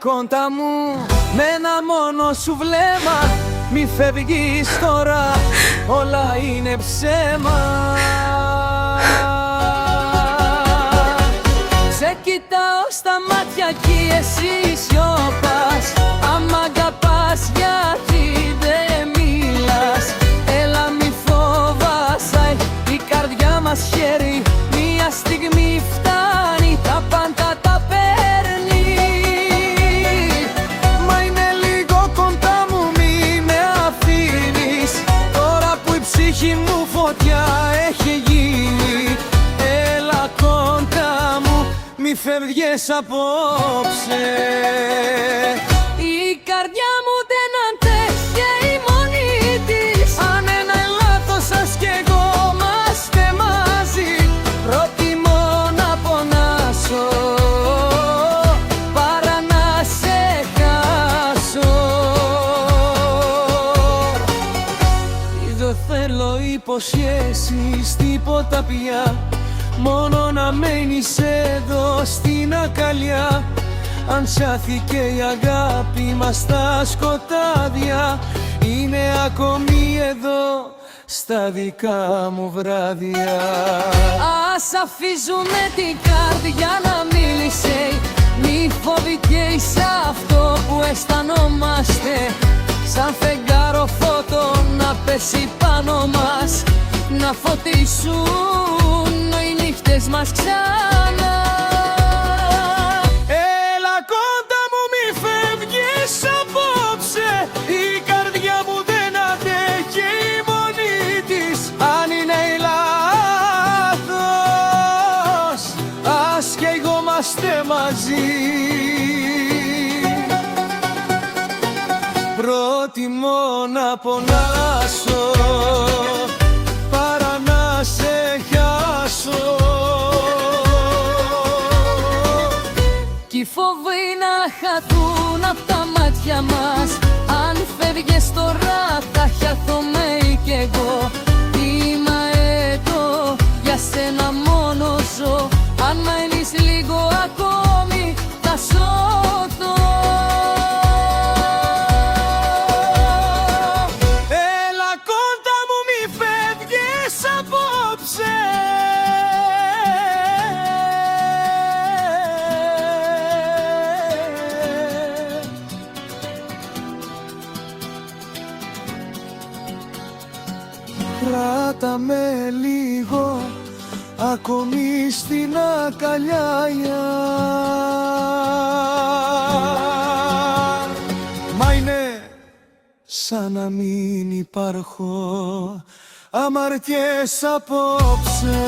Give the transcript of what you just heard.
κόντα μου, με ένα μόνο σου βλέμμα. Μη φεύγεις τώρα, όλα είναι ψέμα. Σε κοιτάω στα μάτια κι εσύ σιωπάς. Άμα αγαπάς γιατί δεν μιλάς. Έλα μη φοβάσαι, η καρδιά μας χέρι. Μια στιγμή φτάνει, τα πάντα τα παίρνει. Μα είναι λίγο κοντά μου, μη με αφήνεις. Τώρα που η ψυχή μου φωτιά έχει γίνει. Έλα κοντά μου, μη φεύγες απόψε. Η καρδιά μου δεν αντέχει η μόνη της. Αν ένα λάθος σας κι εγώ είμαστε μαζί. Προτιμώ να πονάσω παρά να σε χάσω. Δεν θέλω υποσχέσεις, τίποτα πια. Μόνο να μένεις εδώ στην αγκαλιά. Αν σάθηκε η αγάπη μας στα σκοτάδια, είναι ακόμη εδώ στα δικά μου βράδια. Ας αφήσουμε την καρδιά να μίλησε. Μη φοβηθείς αυτό που αισθανόμαστε. Σαν φεγγάρο φώτο να πέσει πάνω μας. Να φωτίσουν οι νύχτες μας ξανά. Έλα κοντά μου, μη φεύγεις απόψε. Η καρδιά μου δεν αντέχει η μόνη της. Αν είναι λάθος, ας κι εγώ είμαστε μαζί. Προτιμώ να πονάσω παρά να σε χάσω. Κι οι φόβοι να χαθούν απ' τα μάτια μας. Αν φεύγες τώρα θα χαθούμε κι εγώ. Είμαι εδώ, για σένα μόνο ζω. Αν μένεις λίγο ακόμη θα σωθώ. Κράτα με λίγο ακόμη στην αγκαλιά. Μα είναι σαν να μην υπάρχω. Αμαρτιές απόψε.